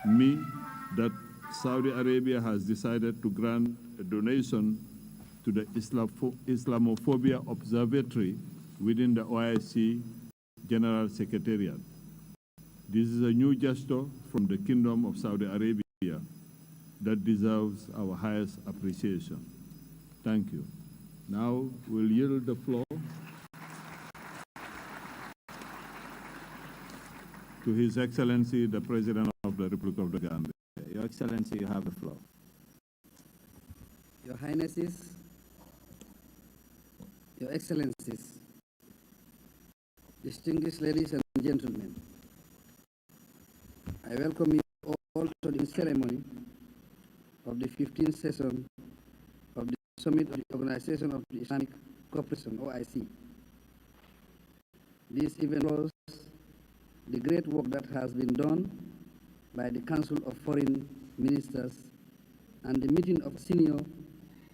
me that Saudi Arabia has decided to grant a donation to the Islamophobia Observatory within the OIC General Secretariat. This is a new gesture from the Kingdom of Saudi Arabia that deserves our highest appreciation. Thank you. Now we'll yield the floor to His Excellency, the President of the Republic of the Gambia. Your Excellency, you have the floor. Your Highnesses, Your Excellencies, distinguished ladies and gentlemen, I welcome you all to the ceremony of the 15th session of the Summit of the Organization of the Islamic Cooperation, OIC. This event shows the great work that has been done by the Council of Foreign Ministers and the meeting of senior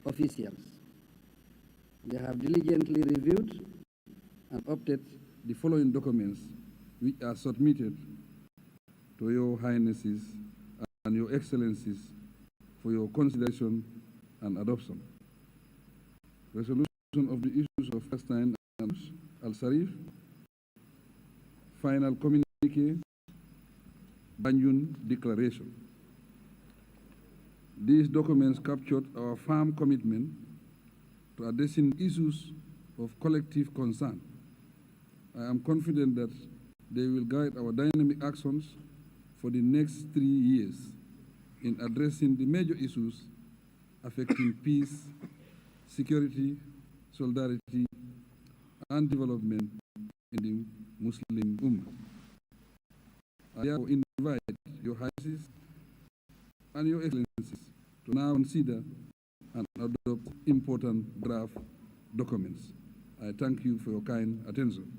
officials. They have diligently reviewed and updated the following documents which are submitted to Your Highnesses and Your Excellencies for your consideration and adoption. Resolution of the issues of Palestine and Al-Sarif, final communique, Banjul Declaration. These documents captured our firm commitment to addressing issues of collective concern. I am confident that they will guide our dynamic actions for the next 3 years in addressing the major issues affecting peace, security, solidarity, and development in the Muslim Ummah. I therefore invite Your Highnesses and Your Excellencies to now consider and adopt important draft documents. I thank you for your kind attention.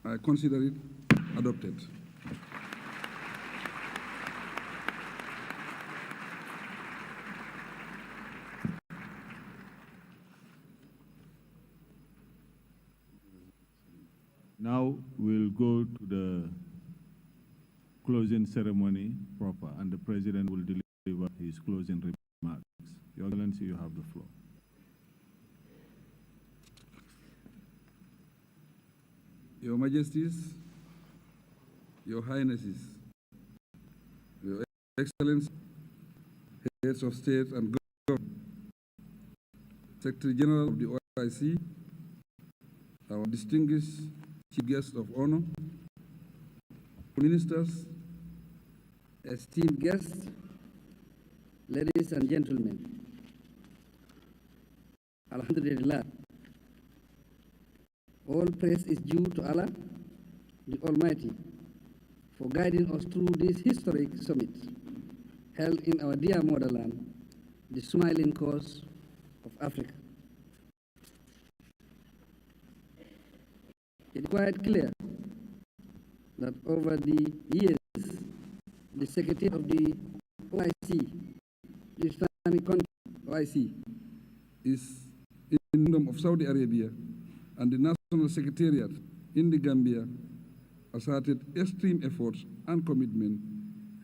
I consider it adopted. Now we'll go to the closing ceremony proper, and the President will deliver his closing remarks. Your Excellency, you have the floor. Your Majesties, Your Highnesses, Your Excellency, Heads of State and Government, Secretary General of the OIC, our distinguished Chief Guest of Honor, Ministers, esteemed guests, ladies and gentlemen, Alhamdulillah, all praise is due to Allah, the Almighty, for guiding us through this historic summit held in our dear motherland, the smiling coast of Africa. It's quite clear that over the years, the Secretary of the OIC, the Islamic Conference, OIC, is in the Kingdom of Saudi Arabia, and the National Secretariat in the Gambia asserted extreme efforts and commitment,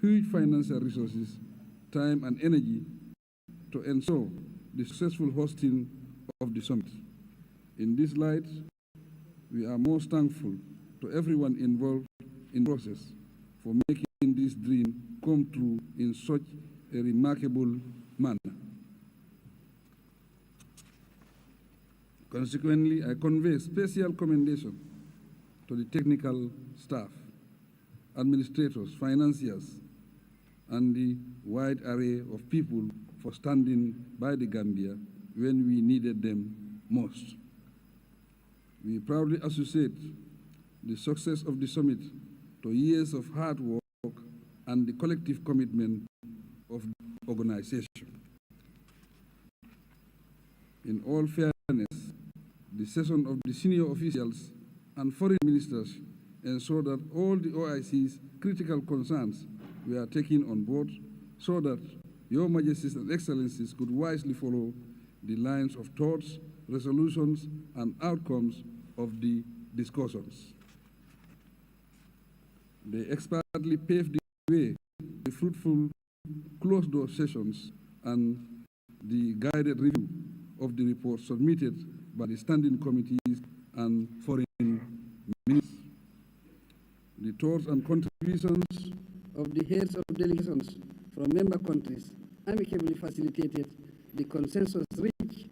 huge financial resources, time and energy to ensure the successful hosting of the summit. In this light, we are most thankful to everyone involved in the process for making this dream come true in such a remarkable manner. Consequently, I convey special commendation to the technical staff, administrators, financiers, and the wide array of people for standing by the Gambia when we needed them most. We proudly associate the success of the summit to years of hard work and the collective commitment of the organization. In all fairness, the session of the senior officials and foreign ministers ensure that all the OIC's critical concerns were taken on board so that Your Majesties and Excellencies could wisely follow the lines of thoughts, resolutions, and outcomes of the discussions. They expertly paved the way, the fruitful closed-door sessions and the guided review of the report submitted by the standing committees and foreign ministers. The thoughts and contributions of the heads of delegations from member countries amicably facilitated the consensus reached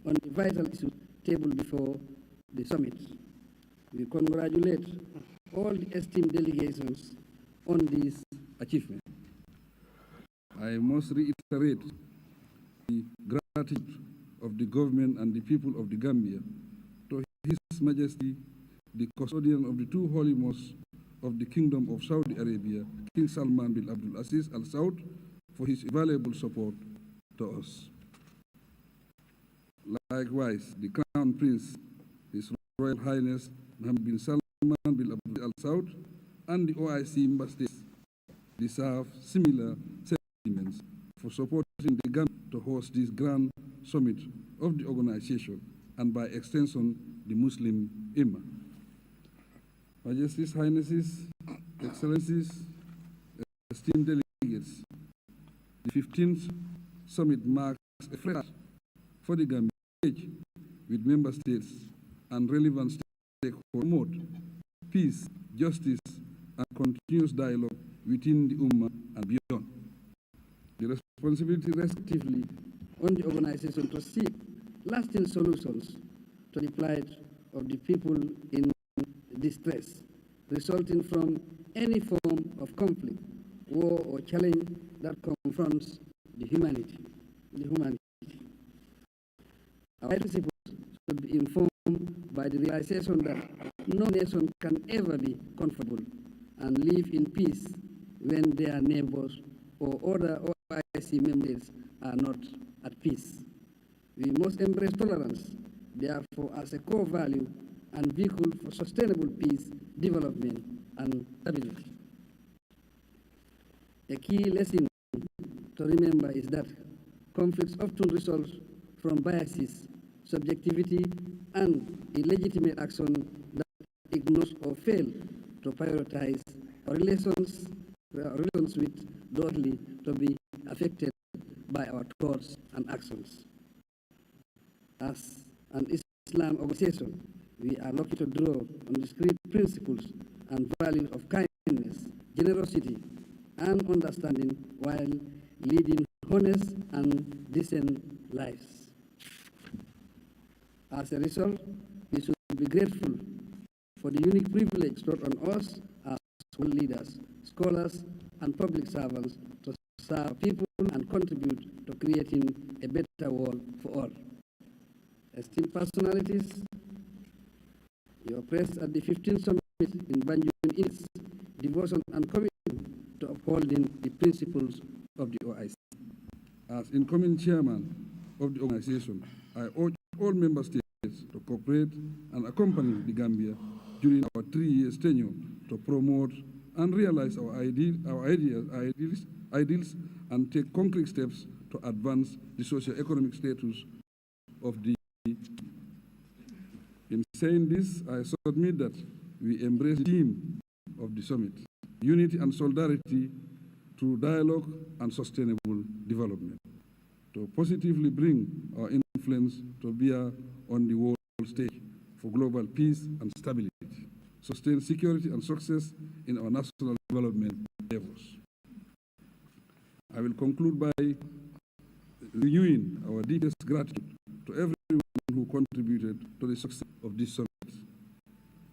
on the vital issues tabled before the summit. We congratulate all the esteemed delegations on this achievement. I must reiterate the gratitude of the government and the people of the Gambia to His Majesty, the custodian of the two holy mosques of the Kingdom of Saudi Arabia, King Salman bin Abdul Aziz Al Saud, for his invaluable support to us. Likewise, the Crown Prince, His Royal Highness Mohammed bin Salman bin Abdul Al Saud, and the OIC member states deserve similar sentiments for supporting the Gambia to host this grand summit of the organization and by extension the Muslim Ummah. Majesties, Highnesses, Excellencies, esteemed delegates, the 15th summit marks a fresh start for the Gambia with member states and relevant stakeholders to promote peace, justice, and continuous dialogue within the Ummah and beyond. The responsibility rests actively on the organization to seek lasting solutions to the plight of the people in distress resulting from any form of conflict, war, or challenge that confronts the humanity. Our principles should be informed by the realization that no nation can ever be comfortable and live in peace when their neighbors or other OIC members are not at peace. We must embrace tolerance, therefore, as a core value and vehicle for sustainable peace, development, and stability. A key lesson to remember is that conflicts often result from biases, subjectivity, and illegitimate action that ignores or fail to prioritize our relations with those to be affected by our thoughts and actions. As an Islam organization, we are lucky to draw on the discrete principles and values of kindness, generosity, and understanding while leading honest and decent lives. As a result, we should be grateful for the unique privilege bestowed on us as world leaders, scholars, and public servants to serve people and contribute to creating a better world for all. Esteemed personalities, your presence at the 15th Summit in Banjul is devotion and commitment to upholding the principles of the OIC. As incoming chairman of the organization, I urge all member states to cooperate and accompany the Gambia during our 3-year tenure to promote and realize our ideals and take concrete steps to advance the socio-economic status of the. In saying this, I submit that we embrace the theme of the summit, unity and solidarity through dialogue and sustainable development, to positively bring our influence to bear on the world stage for global peace and stability, sustain security and success in our national development endeavors. I will conclude by renewing our deepest gratitude to everyone who contributed to the success of this summit.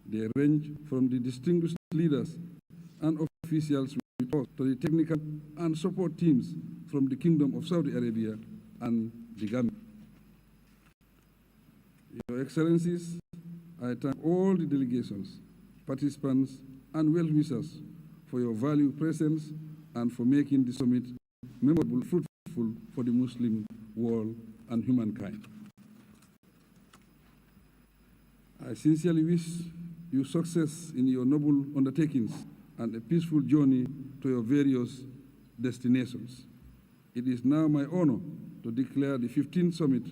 They range from the distinguished leaders and officials with us to the technical and support teams from the Kingdom of Saudi Arabia and the Gambia. Your Excellencies, I thank all the delegations, participants, and well-wishers for your valued presence and for making the summit memorable and fruitful for the Muslim world and humankind. I sincerely wish you success in your noble undertakings and a peaceful journey to your various destinations. It is now my honor to declare the 15th summit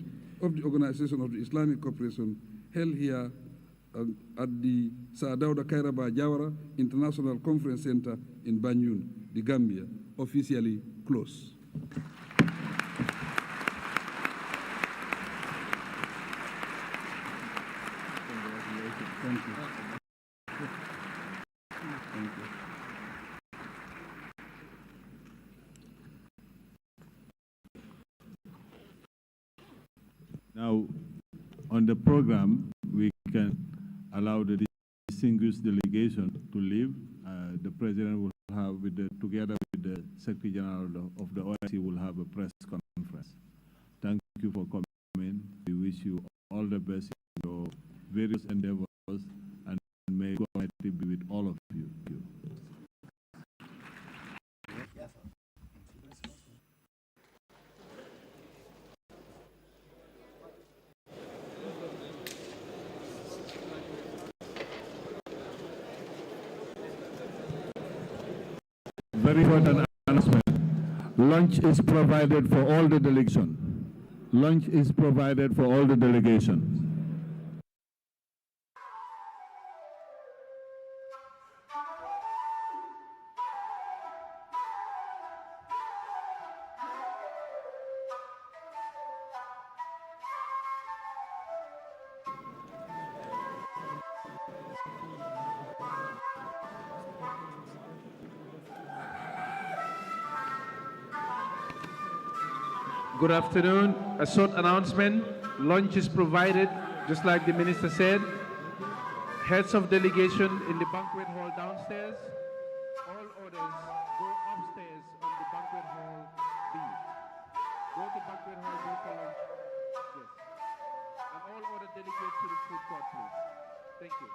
of the Organization of the Islamic Cooperation held here at the Sir Dawda Kairaba Jawara International Conference Center in Banjul, the Gambia, officially closed. Thank you. Thank you. Now, on the program, we can allow the distinguished delegation to leave. The president will have, together with the Secretary General of the OIC, will have a press conference. Thank you for coming. We wish you all the best in your various endeavors, and may God be with all of you. Very important announcement. Lunch is provided for all the delegation. Lunch is provided for all the delegations. Good afternoon. A short announcement. Lunch is provided, just like the minister said. Heads of delegation in the banquet hall downstairs. All others go upstairs on the banquet hall B. Go to banquet hall B for lunch. Yes. And all other delegates to the food court, please. Thank you.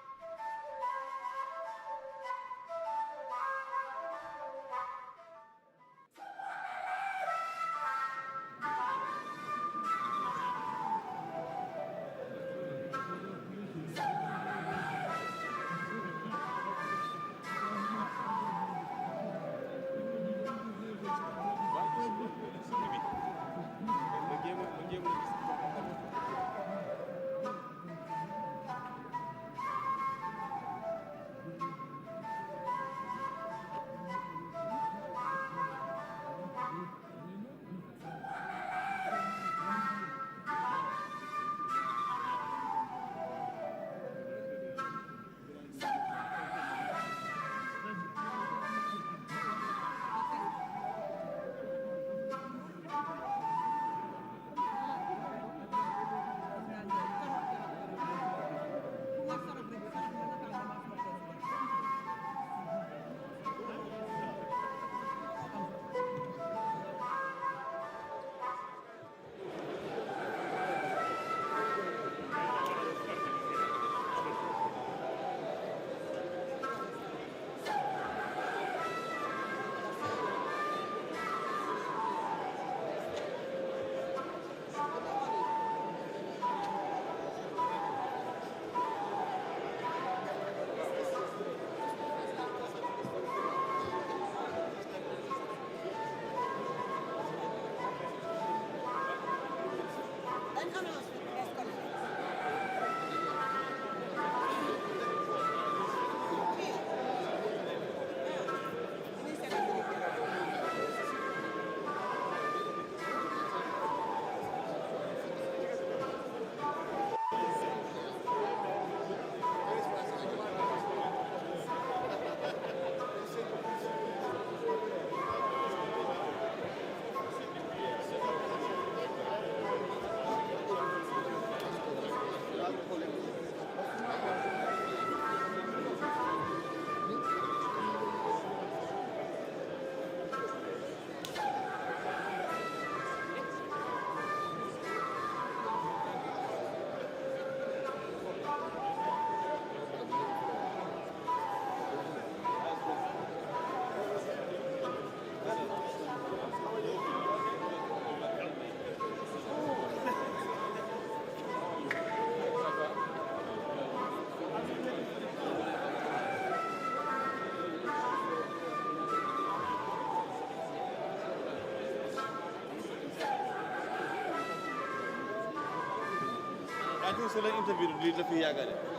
I think so. Interview lead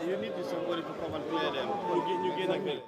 you need somebody to come and clear them. You get a clear.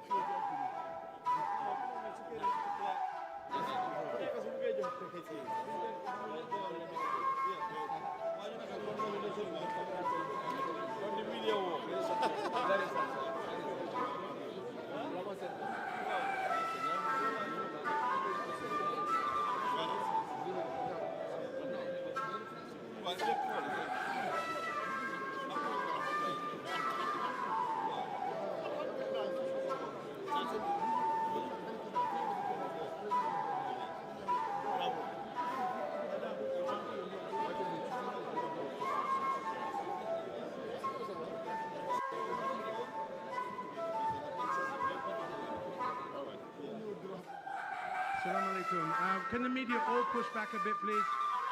Assalamu alaikum. Can the media all push back a bit, please?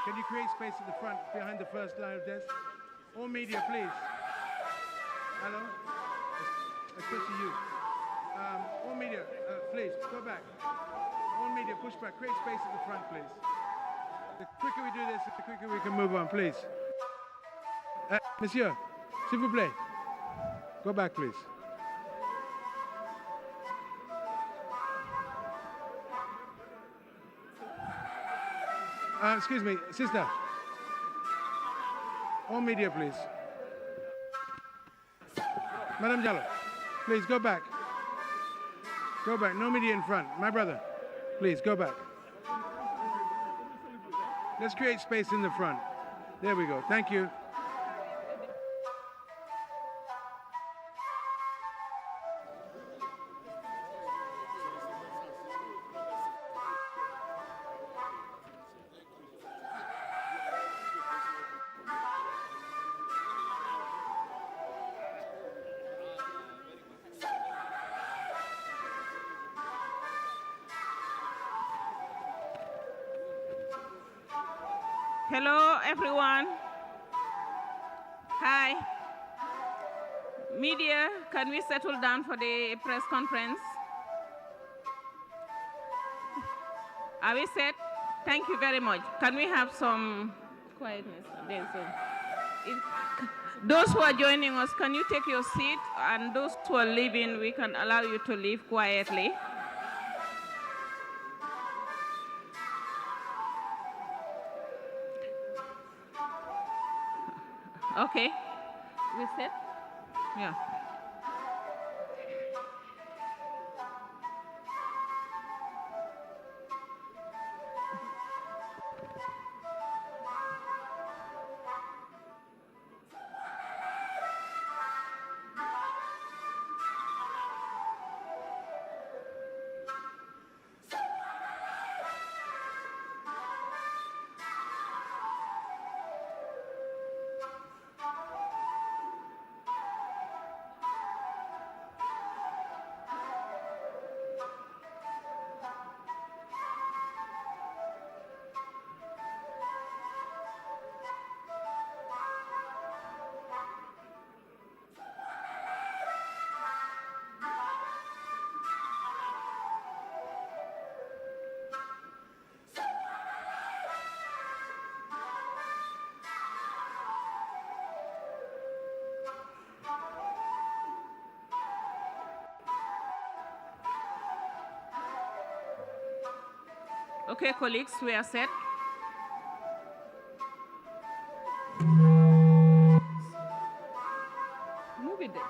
Can you create space at the front, behind the first line of desk? All media, please. Hello? Especially you. All media, please, go back. All media, push back. Create space at the front, please. The quicker we do this, the quicker we can move on, please. Monsieur, s'il vous plaît. Go back, please. Excuse me, sister. All media, please. Madam Jallo, please go back. Go back. No media in front. My brother, please go back. Let's create space in the front. There we go. Thank you. Hello, everyone. Hi. Media, can we settle down for the press conference? Are we set? Thank you very much. Can we have some quietness? Those who are joining us, can you take your seat? And those who are leaving, we can allow you to leave quietly. Okay, we set? Yeah. Okay, colleagues, we are set. Move it there.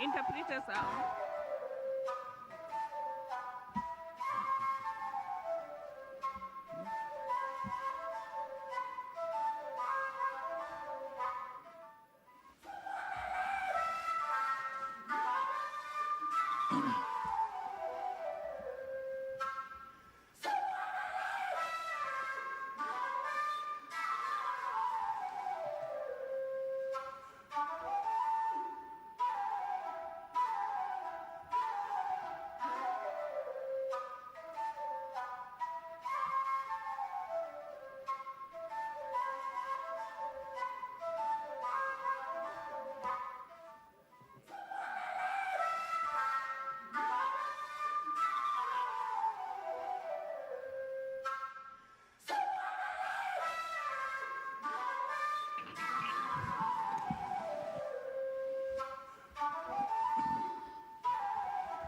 Interpreters are on.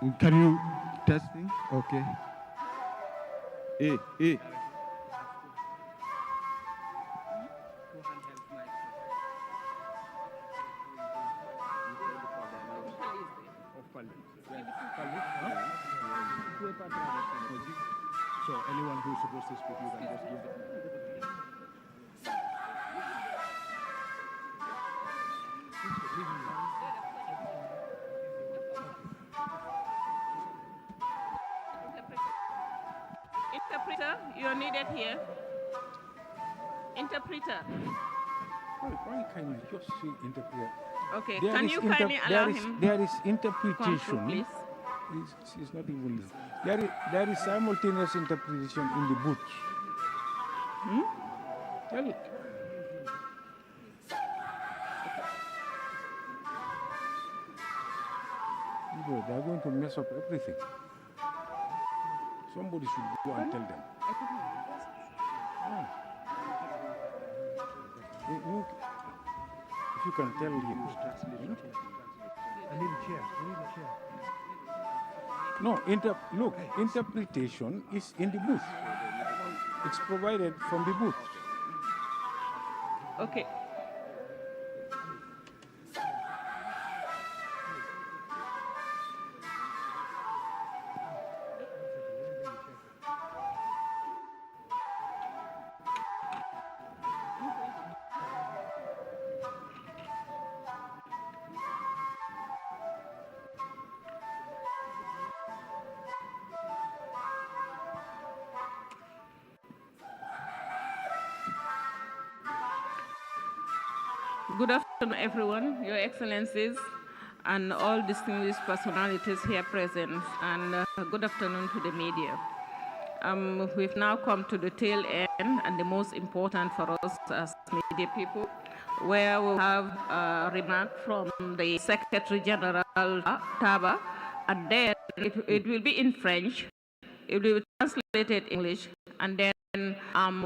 Can you testing? Okay. Eh. So anyone who's supposed to speak, you can just give it. Interpreter, you're needed here. Interpreter. Why can't you just say interpreter? Okay, can you kindly allow him? There is Come through, interpretation. please. It's not even. There is simultaneous interpretation in the booth. Tell it. They're going to mess up everything. Somebody should go and tell them. If you can tell him. I need a chair. No, look, interpretation is in the booth. It's provided from the booth. Okay. Good afternoon, everyone, Your Excellencies, and all distinguished personalities here present, and good afternoon to the media. We've now come to the tail end and the most important for us as media people, where we'll have a remark from the Secretary General Taba, and then it will be in French, it will be translated in English, and then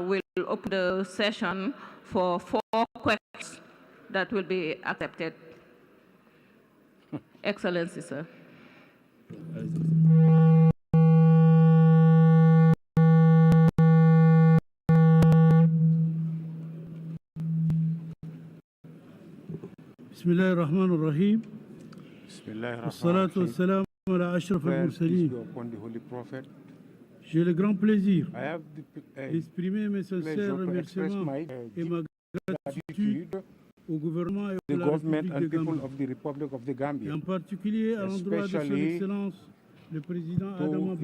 we'll open the session for 4 questions that will be accepted. Excellency, sir. بسم الله الرحمن الرحيم والصلاة والسلام على أشرف المرسلين. J'ai le grand plaisir d'exprimer mes sincères remerciements et ma gratitude au gouvernement et à la République de Gambie, et en particulier à l'endroit de son Excellence le Président Adama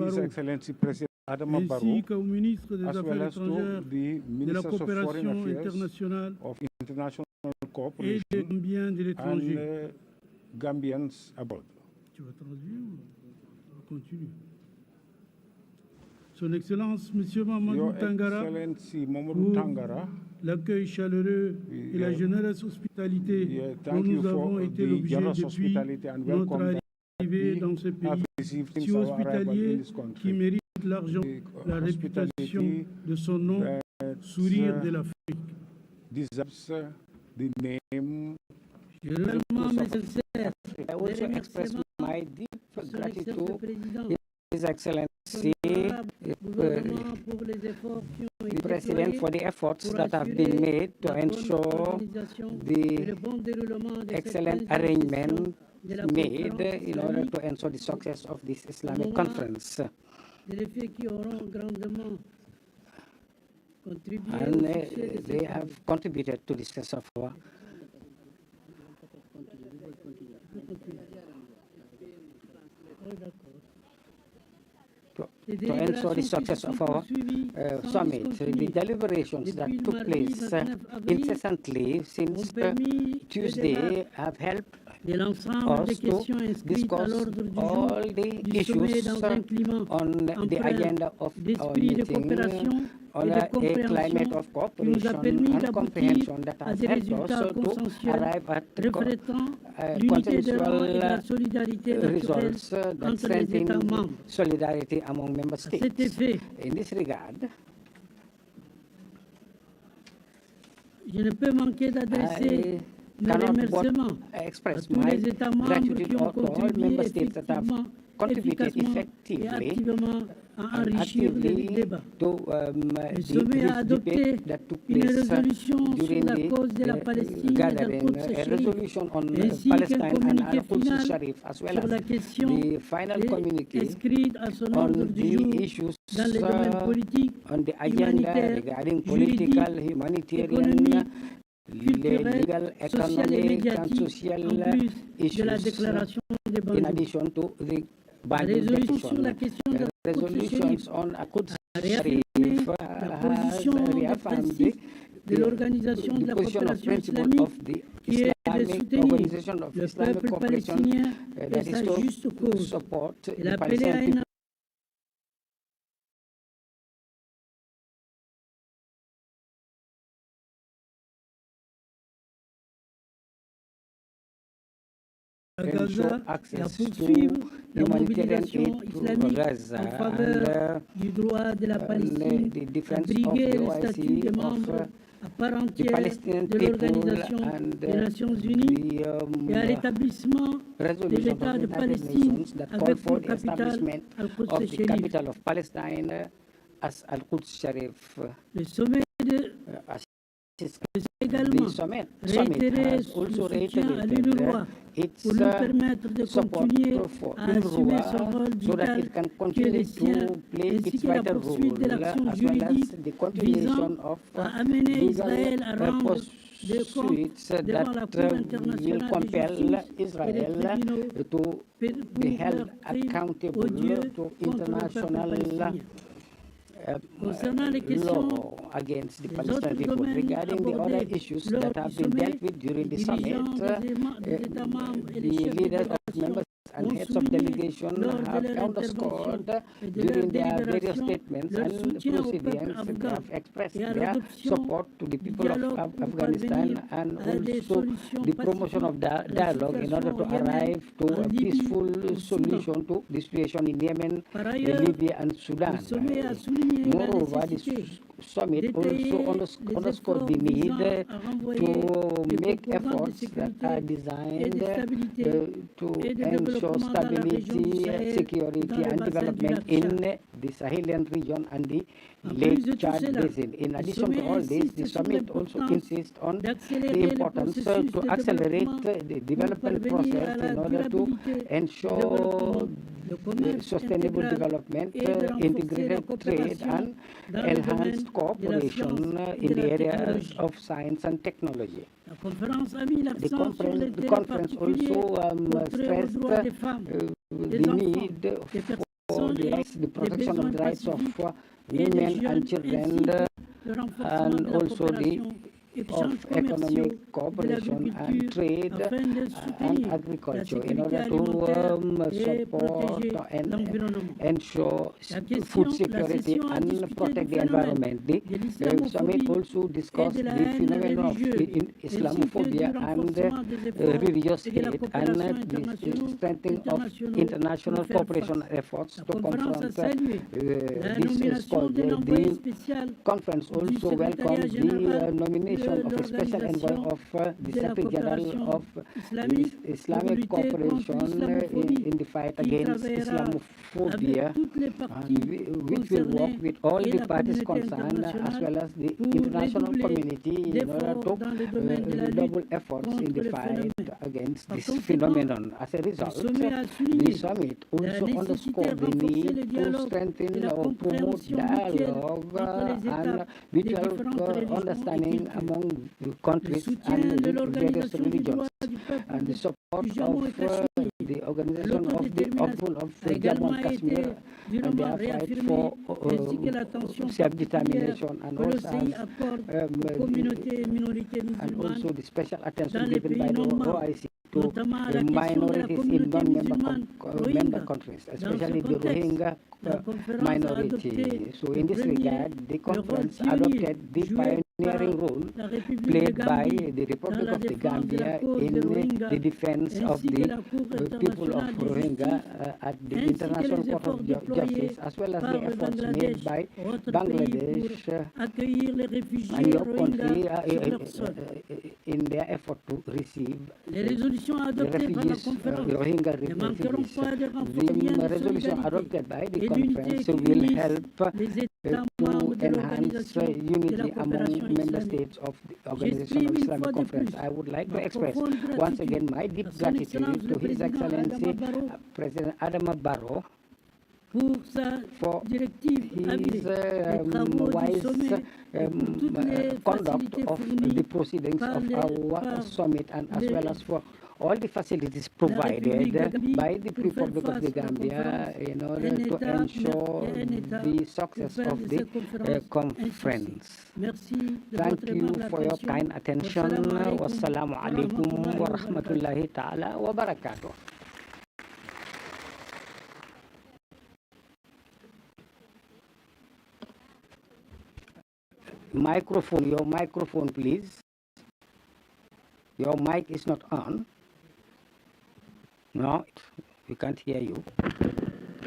Barrow, ainsi qu'au ministre des Affaires étrangères, de la coopération internationale et des Gambiens de l'étranger. Tu vas traduire ou continue? Son Excellence, M. Mamadou Tangara, pour l'accueil chaleureux et la généreuse hospitalité dont nous avons été l'objet depuis notre arrivée dans ce pays si hospitalier qui mérite largement la réputation de son nom, sourire de l'Afrique. Je réellement mes sincères remerciements gratitude His Excellency, the President, for the efforts that have been made to ensure the excellent arrangement made in order to ensure the success of this Islamic conference. And they have contributed to the success of our to ensure the success of our summit. The deliberations that took place incessantly since Tuesday have helped us to discuss all the issues on the agenda of our meeting, on a climate of cooperation and comprehension that has helped us to arrive at consensual results that strengthen solidarity among member states. In this regard, je ne peux manquer d'adresser mes remerciements express my gratitude to all member states that have contributed effectively and actively to this debate that took place during the gathering, a resolution on Palestine and Al-Quds Sharif, as well as the final communique on the issues on the agenda regarding political, humanitarian, legal, economic, and social issues, in addition to the Banjul petition. The resolutions on Al-Quds Sharif has reaffirmed the position of principle of the Islamic Organization of Islamic Cooperation that is to support the Palestinian people. Gaza access et à poursuivre la mobilisation islamique en faveur du droit de la Palestine à briguer le statut des membres à part entière de l'Organisation des Nations Unies et à l'établissement de l'État de Palestine avec pour capitale Al-Quds Sharif. Le sommet de également réitéré son soutien à l'UNRWA pour lui permettre de continuer à assumer son rôle vital qui est le sien, ainsi que la poursuite de l'action juridique visant à amener Israël à rendre des comptes devant la Cour internationale de justice et les tribunaux pour leurs crimes odieux contre le peuple palestinien. Concernant les questions against the Palestinian people, regarding the other issues that have been dealt with during the summit, the leaders of members and heads of delegation have underscored during their various statements and proceedings, they have expressed their support to the people of Afghanistan and also the promotion of dialogue in order to arrive to a peaceful solution to the situation in Yemen, Libya and Sudan. Moreover, the summit also underscored the need to make efforts that are designed to ensure stability, security and development in the Sahelian region and the Lake Chad Basin. In addition to all this, the summit also insists on the importance to accelerate the development process in order to ensure sustainable development, integrated trade and enhanced cooperation in the areas of science and technology. The conference also stressed the need for the protection of the rights of women and children and also of economic cooperation and trade and agriculture in order to support and ensure food security and protect the environment. The summit also discussed the phenomenon of Islamophobia and religious hate and the strengthening of international cooperation efforts to confront this scourge. The conference also welcomed the nomination of a special envoy of the Secretary General of Islamic Cooperation in the fight against Islamophobia, which will work with all the parties concerned as well as the international community in order to redouble efforts in the fight against this phenomenon. As a result, the summit also underscored the need to strengthen or promote dialogue and mutual understanding among countries and various religions, and the support of the organization of the Jammu and Kashmir and their fight for self-determination and also the special attention given by the OIC to minorities in non-member countries, especially the Rohingya minority. So in this regard, the conference adopted the pioneering role played by the Republic of the Gambia in the defense of the people of Rohingya at the International Court of Justice, as well as the efforts made by Bangladesh and your country in their effort to receive the refugees, Rohingya refugees. The resolution adopted by the conference will help to enhance unity among member states of the Organization of Islamic Conference. I would like to express once again my deep gratitude to His Excellency President Adama Barrow for his wise conduct of the proceedings of our summit, and as well as for all the facilities provided by the Republic of the Gambia in order to ensure the success of the conference. Thank you for your kind attention. Wassalamu alaikum wa rahmatullahi ta'ala wa barakatuh. Microphone, your microphone, please. Your mic is not on. No, we can't hear you.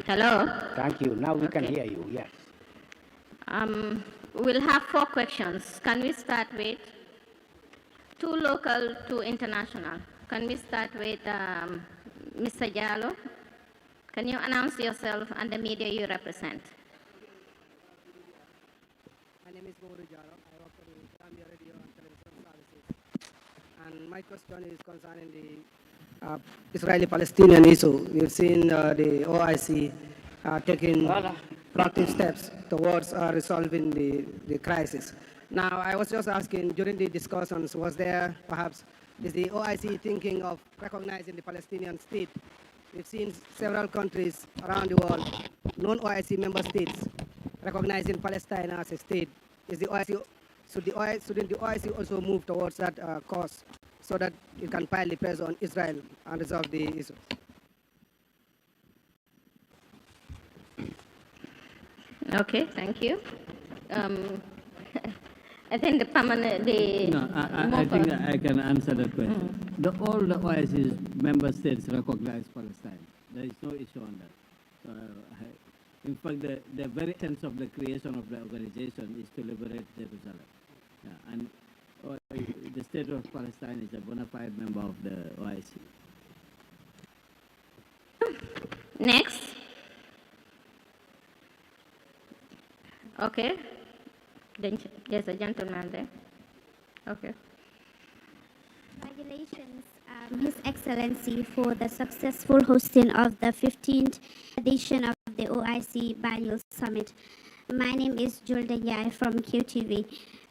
Hello. Thank you. Now we can hear you. Yes. We'll have 4 questions. Can we start with 2 local, 2 international? Can we start with Mr. Jallo? Can you announce yourself and the media you represent? My name is Boru Jallo. I work for the Gambia Radio and Television Services. And my question is concerning the Israeli-Palestinian issue. We've seen the OIC taking proactive steps towards resolving the crisis. Now, I was just asking, during the discussions, is the OIC thinking of recognizing the Palestinian state? We've seen several countries around the world, non-OIC member states, recognizing Palestine as a state. Shouldn't the OIC also move towards that cause, so that it can pile the pressure on Israel and resolve the issue? Okay, thank you. I think the permanent... I think I can answer that question. All the OIC's member states recognize Palestine. There is no issue on that. In fact, the very sense of the creation of the organization is to liberate Jerusalem. Yeah, and the state of Palestine is a bona fide member of the OIC. Next. Okay. Then there's a gentleman there. Okay. Congratulations, His Excellency, for the successful hosting of the 15th edition of the OIC Banjul Summit. My name is Julda Yai from QTV.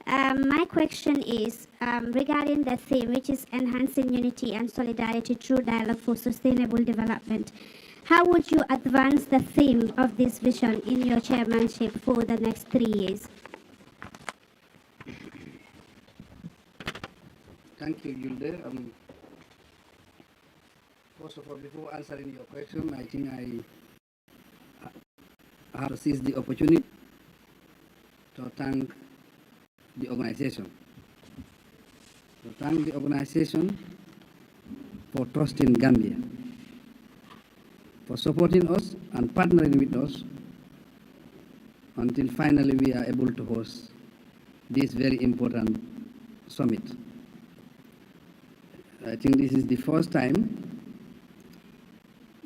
My question is regarding the theme, which is enhancing unity and solidarity through dialogue for sustainable development. How would you advance the theme of this vision in your chairmanship for the next 3 years? Thank you, Julde. First of all, before answering your question, I think I have to seize the opportunity to thank the organization. For trusting Gambia, for supporting us and partnering with us until finally we are able to host this very important summit. I think this is the first time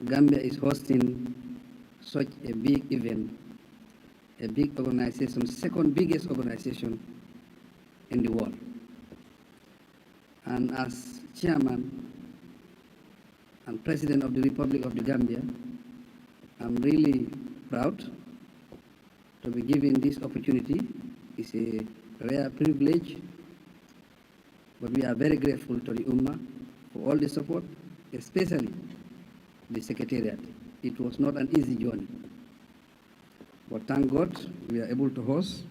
Gambia is hosting such a big event, a big organization, second biggest organization in the world. And as chairman and president of the Republic of the Gambia, I'm really proud to be given this opportunity. It's a rare privilege, but we are very grateful to the Ummah for all the support, especially the Secretariat. It was not an easy journey, but thank God we are able to host.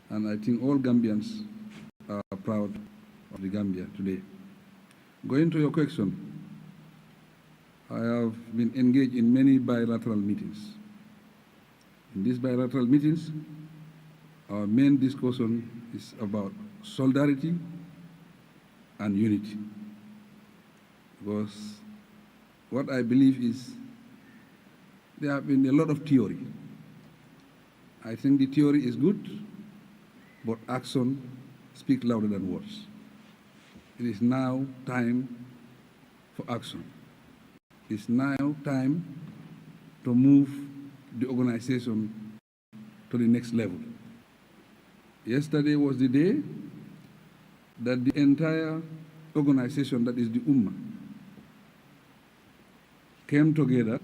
And I think all Gambians are proud of the Gambia today. Going to your question, I have been engaged in many bilateral meetings. In these bilateral meetings, our main discussion is about solidarity and unity. Because what I believe is there have been a lot of theory. I think the theory is good, but action speaks louder than words. It is now time for action. It's now time to move the organization to the next level. Yesterday was the day that the entire organization, that is the Ummah, came together,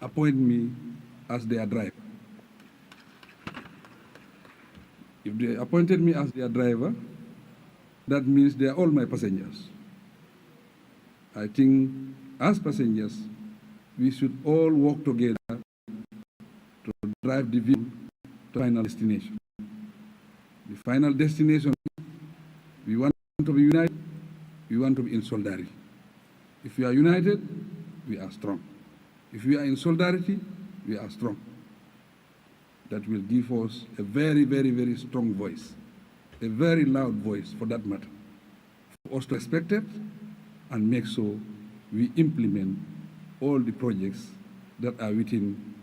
appoint me as their driver. If they appointed me as their driver, that means they are all my passengers. I think as passengers, we should all work together to drive the vehicle to the final destination. The final destination, we want to be united, we want to be in solidarity. If we are united, we are strong. If we are in solidarity, we are strong. That will give us a very, very, very strong voice, a very loud voice for that matter, for us to respect it and make sure we implement all the projects that are within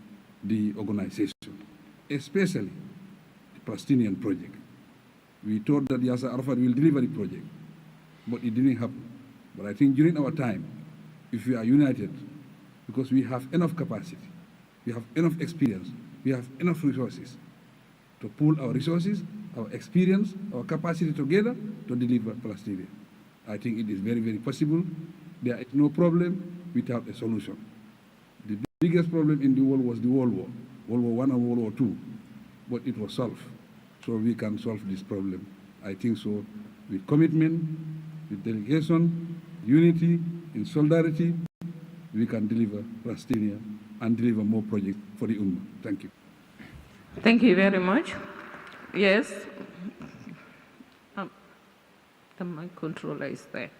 the organization, especially the Palestinian project. We thought that Yasser Arafat will deliver the project, but it didn't happen. But I think during our time, if we are united, because we have enough capacity, we have enough experience, we have enough resources to pool our resources, our experience, our capacity together to deliver Palestine. I think it is very, very possible. There is no problem without a solution. The biggest problem in the world was the World War, World War I and World War II, but it was solved. So we can solve this problem. I think so, with commitment, with dedication, unity, in solidarity, we can deliver Palestine and deliver more projects for the Ummah. Thank you. Thank you very much. Yes. The mic controller is there.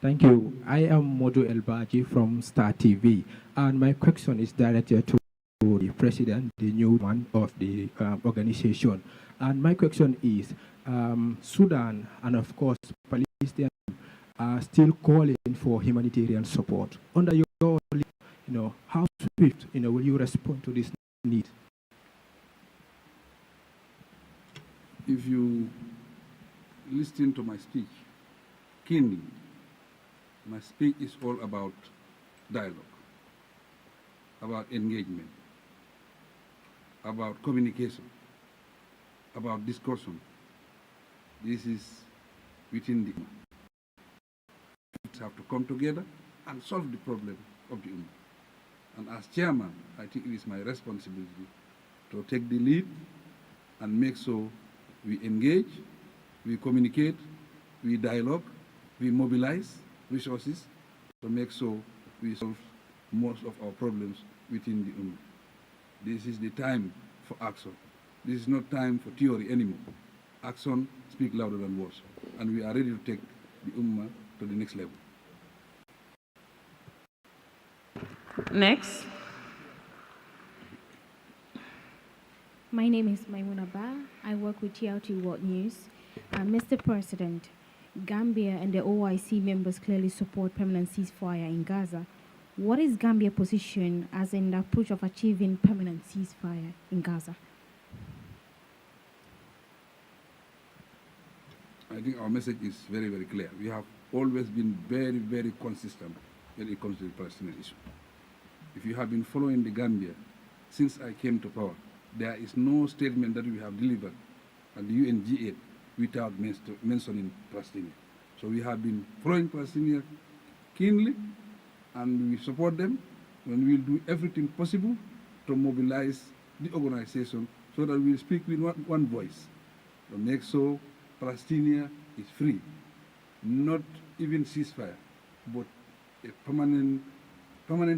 Thank you. I am Modu Elbaji from Star TV, and my question is directed to the president, the new one of the organization. And my question is, Sudan and of course Palestine are still calling for humanitarian support. Under your, how swift, will you respond to this need? If you listen to my speech keenly, my speech is all about dialogue, about engagement, about communication, about discussion. This is within the Ummah. We have to come together and solve the problem of the Ummah. And as chairman, I think it is my responsibility to take the lead and make sure we engage, we communicate, we dialogue, we mobilize resources to make sure we solve most of our problems within the Ummah. This is the time for action. This is not time for theory anymore. Action speaks louder than words. And we are ready to take the Ummah to the next level. Next. My name is Maimuna Ba. I work with TRT World News. Mr. President, Gambia and the OIC members clearly support permanent ceasefire in Gaza. What is Gambia's position as in the approach of achieving permanent ceasefire in Gaza? I think our message is very, very clear. We have always been very, very consistent when it comes to the Palestinian issue. If you have been following the Gambia since I came to power, there is no statement that we have delivered at the UNGA without mentioning Palestine. So we have been following Palestine keenly, and we support them, and we will do everything possible to mobilize the organization so that we speak with one voice, to make sure Palestine is free, not even ceasefire, but a permanent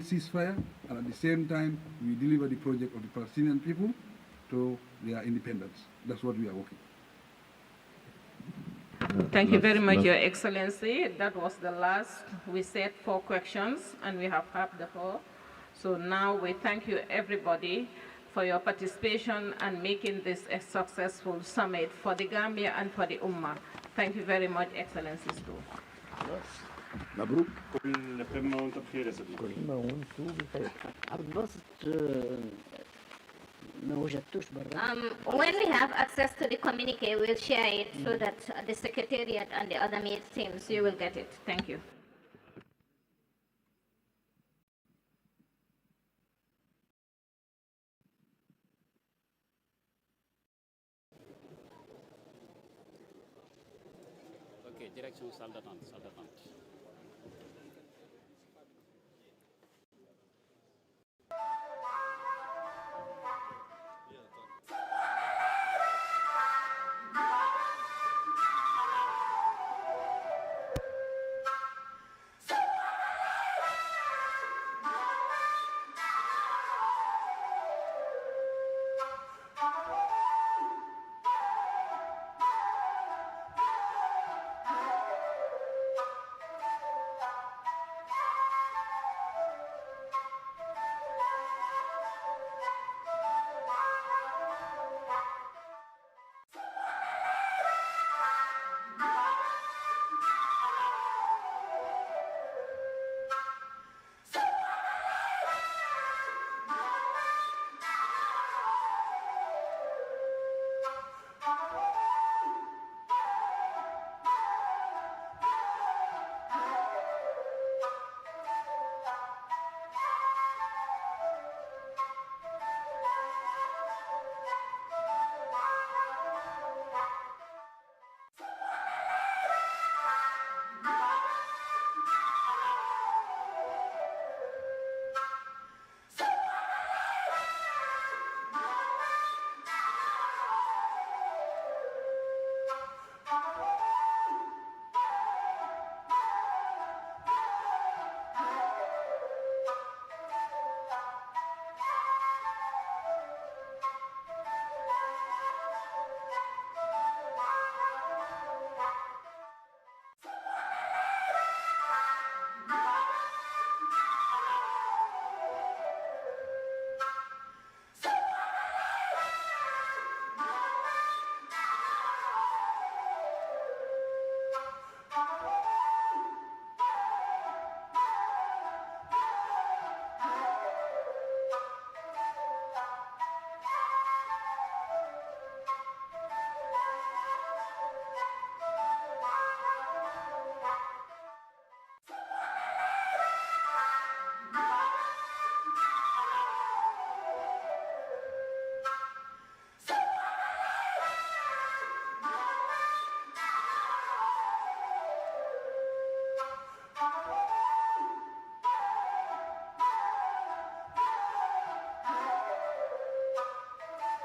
ceasefire, and at the same time, we deliver the project of the Palestinian people to their independence. That's what we are working. Thank you very much, Your Excellency. That was the last. We said 4 questions, and we have had the 4. So now we thank you, everybody, for your participation and making this a successful summit for the Gambia and for the Ummah. Thank you very much, Excellencies. مبروك. When we have access to the communique, we'll share it so that the Secretariat and the other teams, you will get it. Thank you. Ok, direction salle d'attente, salle d'attente.